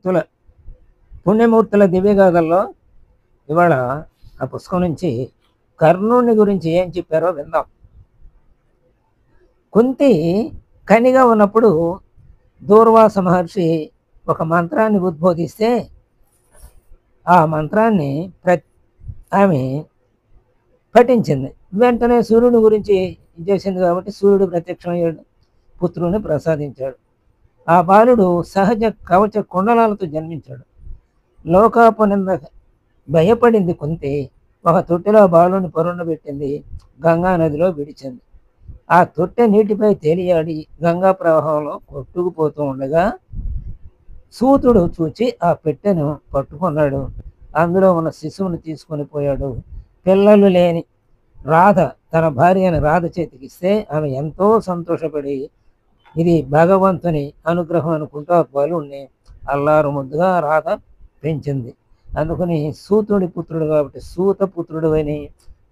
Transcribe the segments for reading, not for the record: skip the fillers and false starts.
పుణ్యమూర్తుల పుణ్యమూర్తుల దివ్యగాథల్లో ఇవాళ ఆ పుస్తకం నుంచి కర్ణుని గురించి ఏం చెప్పారో విందాం. కుంతి కనిగా ఉన్నప్పుడు దూర్వాస మహర్షి ఒక మంత్రాన్ని ఉద్బోధిస్తే ఆ మంత్రాన్ని ఆమె పఠించింది. వెంటనే సూర్యుని గురించి చేసింది కాబట్టి సూర్యుడు ప్రత్యక్షమయ్యాడు, పుత్రుని ప్రసాదించాడు. ఆ బాలుడు సహజ కవచ కుండలాలతో జన్మించాడు. లోకాపనింద భయపడింది కుంతి. ఒక తొట్టెలో బాలుని పరుండబెట్టింది, గంగా నదిలో విడిచింది. ఆ తొట్టె నీటిపై తేలియాడి గంగా ప్రవాహంలో కొట్టుకుపోతూ ఉండగా సూతుడు చూచి ఆ పెట్టెను పట్టుకున్నాడు. అందులో ఉన్న శిశువుని తీసుకొని పోయాడు. పిల్లలు లేని రాధ తన భార్య అని రాధ చేతికిస్తే ఆమె ఎంతో సంతోషపడి ఇది భగవంతుని అనుగ్రహం అనుకుంటూ ఆ బాలుడిని అల్లారు ముద్దుగా రాధ పెంచింది. అందుకని సూతుడి పుత్రుడు కాబట్టి సూతపుత్రుడు అని,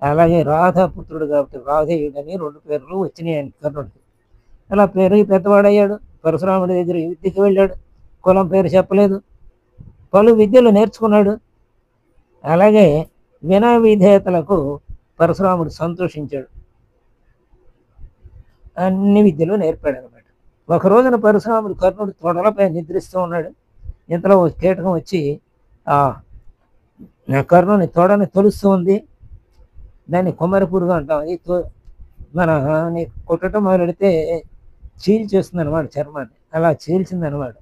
అలాగే రాధాపుత్రుడు కాబట్టి రాధేయుడని 2 పేర్లు వచ్చినాయి ఆయన కర్ణుడికి. అలా పెరిగి పెద్దవాడయ్యాడు. పరశురాముడి దగ్గర విద్యకి వెళ్ళాడు. కులం పేరు చెప్పలేదు. పలు విద్యలు నేర్చుకున్నాడు. అలాగే వినయ విధేయతలకు పరశురాముడు సంతోషించాడు. అన్ని విద్యలు నేర్పాడు అనమాట. ఒక రోజున పరశురాముడు కర్ణుడు తొడలపై నిద్రిస్తూ ఉన్నాడు. ఇంతలో ఒక కీటకం వచ్చి ఆ కర్ణుని తొడని తొలుస్తూ ఉంది. దాన్ని కొమ్మరి పురుగు అంటాం. అది మన కొట్టడం మొదలెడితే చీల్చేస్తుంది అనమాట చర్మాన్ని. అలా చీల్చింది అనమాట.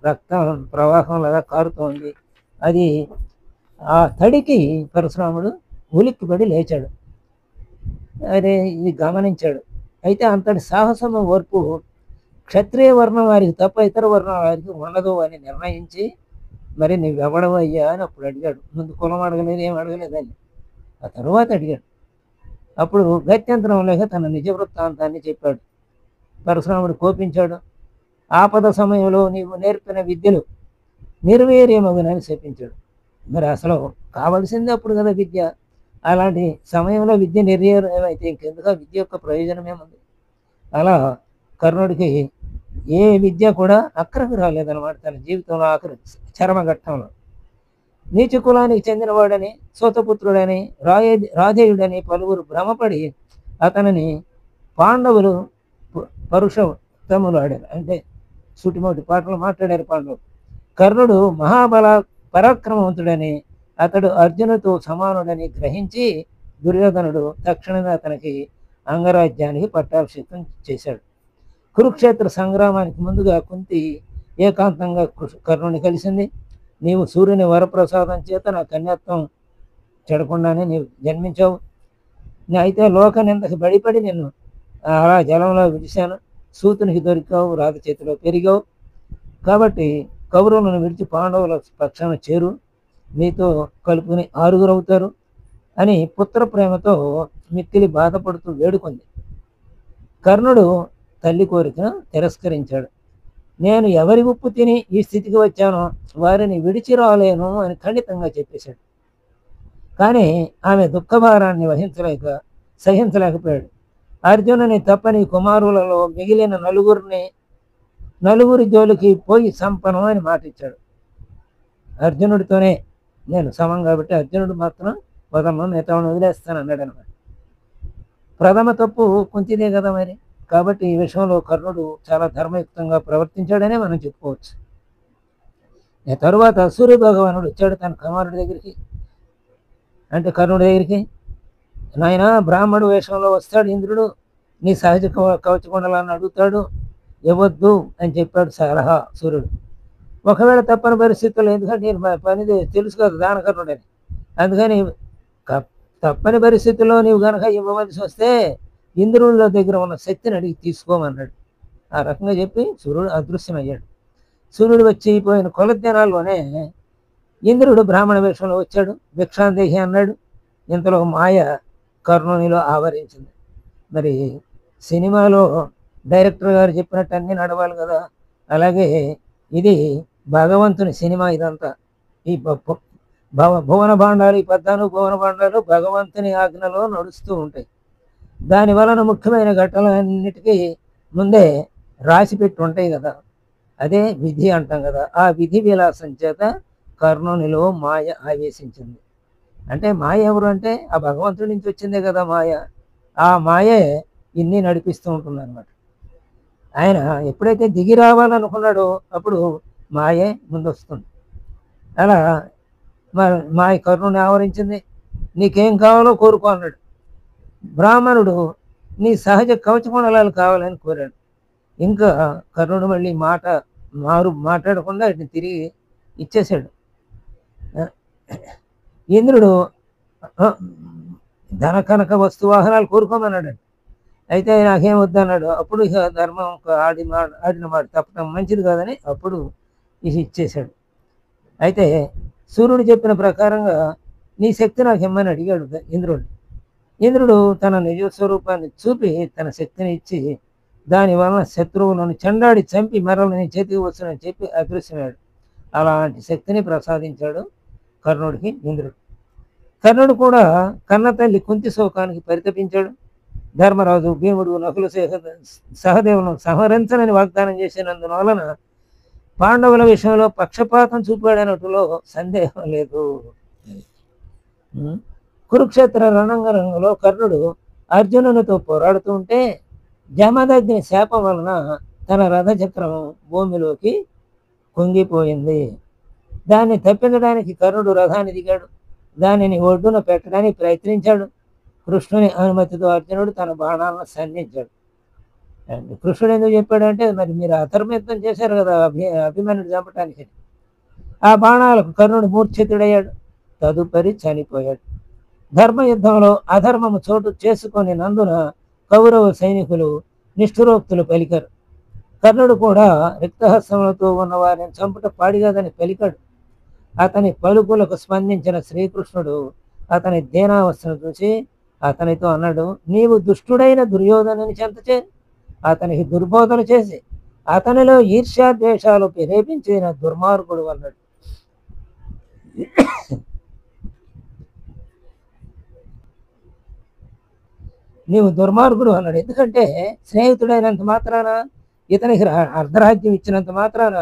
రక్తం ప్రవాహంలాగా కారుతోంది. అది ఆ తడికి పరశురాముడు ఉలిక్కిపడి లేచాడు. అరే ఇది గమనించాడు. అయితే అంతటి సాహసము ఓర్పు క్షత్రియ వర్ణం వారికి తప్ప ఇతర వర్ణం వారికి ఉండదు అని నిర్ణయించి, మరి నువ్వెవడవు అయ్యా అని అప్పుడు అడిగాడు. ముందు కులం అడగలేదు, ఏం అడగలేదని. ఆ తరువాత అడిగాడు. అప్పుడు గత్యంతరం లేక తన నిజ వృత్తాంతాన్ని చెప్పాడు. పరశురాముడు కోపించాడు. ఆపద సమయంలో నీవు నేర్పిన విద్యలు నిర్వీర్యమగునని శపించాడు. మరి అసలు కావలసింది అప్పుడు కదా విద్య. అలాంటి సమయంలో విద్య నిర్వీర్యమైతే ఇంకెందుకు విద్య యొక్క ప్రయోజనం ఏముంది? అలా కర్ణుడికి ఏ విద్య కూడా అక్కరకు రాలేదన్నమాట తన జీవితంలో ఆఖరి చరమఘట్టంలో. నీచ కులానికి చెందినవాడని, సూతపుత్రుడని, రాధేయుడని పలువురు భ్రమపడి అతనిని పాండవులు పరుషోత్తములు ఆడారు. అంటే సుటిమోటి పాటలు మాట్లాడారు పాండవులు. కర్ణుడు మహాబల పరాక్రమవంతుడని, అతడు అర్జునుడితో సమానుడని గ్రహించి దుర్యోధనుడు తక్షణమే అతనికి అంగరాజ్యానికి పట్టాభిషేకం చేశాడు. కురుక్షేత్ర సంగ్రామానికి ముందుగా కుంతి ఏకాంతంగా కర్ణుని కలిసింది. నీవు సూర్యుని వరప్రసాదం చేత నా కన్యత్వం చెడకుండానే నీవు జన్మించావు. అయితే లోక నిందకి బడిపడి నిన్ను అలా జలంలో విడిశాను. సూతునికి దొరికావు, రాధ చేతిలో పెరిగావు. కాబట్టి కౌరవులను విడిచి పాండవుల పక్షాన చేరు, నీతో కలుపుని 6 అవుతారు అని పుత్ర ప్రేమతో మిక్కిలి బాధపడుతూ వేడుకుంది. కర్ణుడు తల్లి కోరికను తిరస్కరించాడు. నేను ఎవరి ఉప్పు తిని ఈ స్థితికి వచ్చానో వారిని విడిచి రాలేను అని ఖండితంగా చెప్పేశాడు. కానీ ఆమె దుఃఖభారాన్ని సహించలేకపోయాడు. అర్జునుని తప్పని కుమారులలో మిగిలిన నలుగురి జోలికి పోయి సంపను అని మాటిచ్చాడు. అర్జునుడితోనే నేను సమం కాబట్టి అర్జునుడు మాత్రం వదలను, మిగతాను వదిలేస్తాను అన్నాడు అనమాట. ప్రథమ తప్పు కుంతిదే కదా మరి. కాబట్టి ఈ విషయంలో కర్ణుడు చాలా ధర్మయుక్తంగా ప్రవర్తించాడనే మనం చెప్పుకోవచ్చు. తరువాత సూర్య భగవానుడు వచ్చాడు తన కుమారుడి దగ్గరికి, అంటే కర్ణుడి దగ్గరికి. నాయన బ్రాహ్మణుడు వేషంలో వస్తాడు ఇంద్రుడు, నీ సహజ కవచకుండలాన్ని అడుగుతాడు, ఇవ్వద్దు అని చెప్పాడు సలహా సూర్యుడు. ఒకవేళ తప్పని పరిస్థితుల్లో, ఎందుకంటే నేను పని తెలుసు కదా దానకర్ణుడని, అందుకని తప్పని పరిస్థితుల్లో నీవు కనుక ఇవ్వవలసి వస్తే ఇంద్రుల దగ్గర ఉన్న శక్తిని అడిగి తీసుకోమన్నాడు. ఆ రకంగా చెప్పి సూర్యుడు అదృశ్యమయ్యాడు. సూర్యుడు వచ్చిపోయిన కొలదినాల్లోనే ఇంద్రుడు బ్రాహ్మణ వేషంలో వచ్చాడు. భిక్షాందేహి అన్నాడు. ఇంతలో మాయ కర్ణునిలో ఆవరించింది. మరి సినిమాలో డైరెక్టర్ గారు చెప్పినట్టు అన్నీ నడవాలి కదా, అలాగే ఇది భగవంతుని సినిమా. ఇదంతా ఈ భువన భాండాలు, ఈ 14 భువన భాండాలు భగవంతుని ఆజ్ఞలో నడుస్తూ ఉంటాయి. దాని వలన ముఖ్యమైన ఘటనలన్నిటికీ ముందే రాసి పెట్టి ఉంటాయి కదా. అదే విధి అంటాం కదా. ఆ విధి విలాసం చేత కర్ణునిలో మాయ ఆవేశించింది. అంటే మాయ ఎవరు అంటే ఆ భగవంతుడి నుంచి వచ్చిందే కదా మాయ. ఆ మాయే ఇన్ని నడిపిస్తూ ఉంటుంది అనమాట. ఆయన ఎప్పుడైతే దిగి రావాలనుకున్నాడో అప్పుడు మాయే ముందొస్తుంది. అలా మాయ కర్ణుని ఆవరించింది. నీకేం కావాలో కోరుకో అన్నాడు. బ్రాహ్మణుడు నీ సహజ కవచగుణాలు కావాలని కోరాడు. ఇంకా కర్ణుడు మళ్ళీ మాట్లాడకుండా ఇట్ని తిరిగి ఇచ్చేశాడు. ఇంద్రుడు ధన కనక వస్తు వాహనాలు కోరుకోమన్నాడు. అయితే నాకేం వద్దన్నాడు. అప్పుడు ఇక ధర్మం ఆడిన మాట తప్పడం మంచిది కాదని అప్పుడు ఇది ఇచ్చేశాడు. అయితే సూర్యుడు చెప్పిన ప్రకారంగా నీ శక్తి నాకు ఇమ్మని అడిగాడు ఇంద్రుడు. ఇంద్రుడు తన నిజ స్వరూపాన్ని చూపి తన శక్తిని ఇచ్చి దానివలన శత్రువులను చెండాడి చంపి మరల నీ చేతికి వస్తుందని చెప్పి అదృశ్యమాడు. అలాంటి శక్తిని ప్రసాదించాడు కర్ణుడికి ఇంద్రుడు. కర్ణుడు కూడా కన్న తల్లి కుంతి శోకానికి పరితపించాడు. ధర్మరాజు భీముడు నకుల సహదేవులను సంహరించనని వాగ్దానం చేసినందువలన పాండవుల విషయంలో పక్షపాతం చూపాడనట్టులో సందేహం లేదు. కురుక్షేత్ర రణంగంలో కర్ణుడు అర్జునునితో పోరాడుతూ ఉంటే జమదగ్ని శాపం వలన తన రథచక్రం భూమిలోకి కుంగిపోయింది. దాన్ని తప్పించడానికి కర్ణుడు రథాన్ని దిగాడు. దానిని ఒడ్డున పెట్టడానికి ప్రయత్నించాడు. కృష్ణుని అనుమతితో అర్జునుడు తన బాణాలను సంధించాడు. కృష్ణుడు ఎందుకు చెప్పాడంటే మరి మీరు అధర్మయుద్ధం చేశారు కదా అభిమన్యుడు చంపటానికి. ఆ బాణాలకు కర్ణుడు మూర్ఛితుడయ్యాడు. తదుపరి చనిపోయాడు. ధర్మయుద్ధంలో అధర్మము చోటు చేసుకొని నందున కౌరవ సైనికులు నిష్ఠురోక్తులు పలికారు. కర్ణుడు కూడా రిక్తహస్తములతో ఉన్న వారిని చంపుట పాడిగాదని పలికాడు. అతని పలుకులకు స్పందించిన శ్రీకృష్ణుడు అతని దీనావస్థను చూసి అతనితో అన్నాడు, నీవు దుష్టుడైన దుర్యోధనుని చెంతచే అతనికి దుర్బోధన చేసి అతనిలో ఈర్ష్యాద్వేషాలు ప్రేరేపించిన దుర్మార్గుడు అన్నాడు. నీవు దుర్మార్గుడు అన్నాడు. ఎందుకంటే స్నేహితుడైనంత మాత్రాన ఇతనికి అర్ధరాజ్యం ఇచ్చినంత మాత్రాన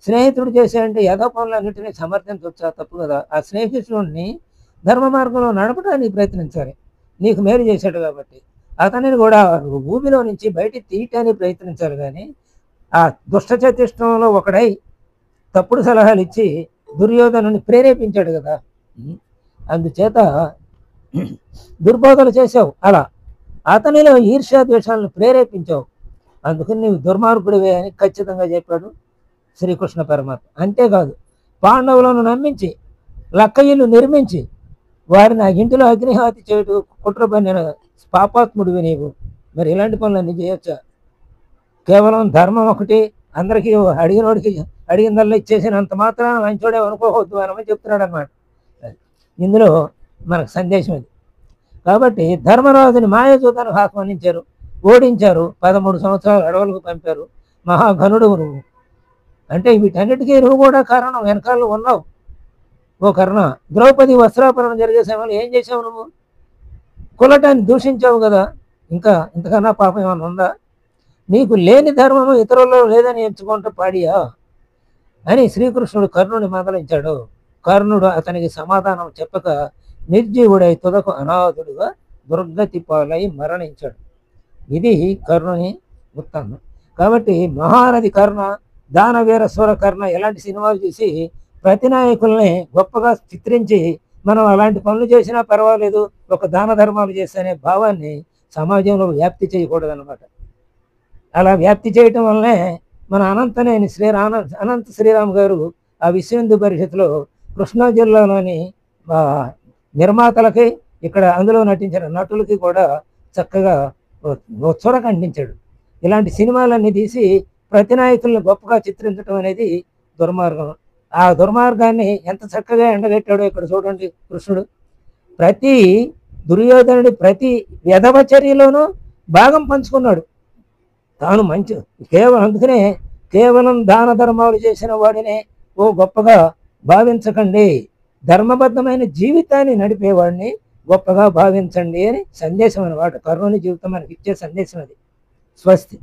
స్నేహితుడు చేసేయంటే యథో పనులన్నింటినీ సమర్థించవచ్చా? తప్పు కదా. ఆ స్నేహితుడిని ధర్మ మార్గంలో నడపడానికి ప్రయత్నించాలి. నీకు మేలు చేశాడు కాబట్టి అతనిని కూడా భూమిలో నుంచి బయటికి తీయటానికి ప్రయత్నించాలి. కానీ ఆ దుష్ట చతుష్టంలో ఒకడై తప్పుడు సలహాలు ఇచ్చి దుర్యోధనుని ప్రేరేపించాడు కదా. అందుచేత దుర్బోధలు చేసావు. అలా అతనిలో ఈర్ష్యాద్వేషాలను ప్రేరేపించావు. అందుకని నీవు దుర్మార్గుడివే అని ఖచ్చితంగా చెప్పాడు శ్రీకృష్ణ పరమాత్మ. అంతేకాదు పాండవులను నమ్మించి లక్కయ్యలు నిర్మించి వారిని ఆ ఇంటిలో అగ్నిహాతి చేయటు కుట్ర పన్నిన పాపాత్ముడివి నీవు. మరి ఇలాంటి పనులన్నీ చేయొచ్చా? కేవలం ధర్మం ఒకటి అందరికీ అడిగినోడికి అడిగిందల్లా ఇచ్చేసినంత మాత్రాన మంచోడే అనుకోవద్దు అని చెప్తున్నాడు అన్నమాట. ఇందులో మనకు సందేశం ఇది. కాబట్టి ధర్మరాజుని మాయాజూతానికి ఆహ్వానించారు, ఓడించారు, 13 సంవత్సరాలు అడవులకు పంపారు. మహాఘనుడు నువ్వు అంటే వీటన్నిటికీ నువ్వు కూడా కారణం, వెనకాల ఉన్నావు. ఓ కర్ణ, ద్రౌపది వస్త్రాపరణ జరిగే సమయంలో ఏం చేసావు? నువ్వు కులటాన్ని దూషించావు కదా. ఇంకా ఇంతకన్నా పాపం ఏమైనా ఉందా? నీకు లేని ధర్మము ఇతరుల్లో లేదని ఎంచుకుంటూ పాడియా అని శ్రీకృష్ణుడు కర్ణుని మందలించాడు. కర్ణుడు అతనికి సమాధానం చెప్పక నిర్జీవుడై తుదకు అనాథుడుగా దుర్గతి పాలై మరణించాడు. ఇది కర్ణుని వృత్తాంతం. కాబట్టి మహానది కర్ణ, దానవీర స్వర కర్ణ ఎలాంటి సినిమాలు చూసి ప్రతి నాయకుల్ని గొప్పగా చిత్రించి మనం అలాంటి పనులు చేసినా పర్వాలేదు, ఒక దాన ధర్మాలు చేస్తేనే భావాన్ని సమాజంలో వ్యాప్తి చేయకూడదు అనమాట. అలా వ్యాప్తి చేయటం వల్లనే మన అనంతనేని అనంత శ్రీరామ్ గారు ఆ విశ్వ పరిషత్లో కృష్ణా జిల్లాలోని నిర్మాతలకి ఇక్కడ అందులో నటించిన నటులకి కూడా చక్కగా చొరక అందించాడు. ఇలాంటి సినిమాలన్నీ తీసి ప్రతి నాయకులను గొప్పగా చిత్రించడం అనేది దుర్మార్గం. ఆ దుర్మార్గాన్ని ఎంత చక్కగా ఎండగట్టాడో ఇక్కడ చూడండి. కృష్ణుడు ప్రతి దుర్యోధనుడి ప్రతి వ్యధవ చర్యలోనూ భాగం పంచుకున్నాడు. తాను మంచి అందుకనే కేవలం దాన ధర్మాలు చేసిన వాడినే ఓ గొప్పగా భావించకండి, ధర్మబద్ధమైన జీవితాన్ని నడిపేవాడిని గొప్పగా భావించండి అని సందేశం అన్నమాట. కర్ణుని జీవితం మనకి ఇచ్చే సందేశం అది. స్వస్తి.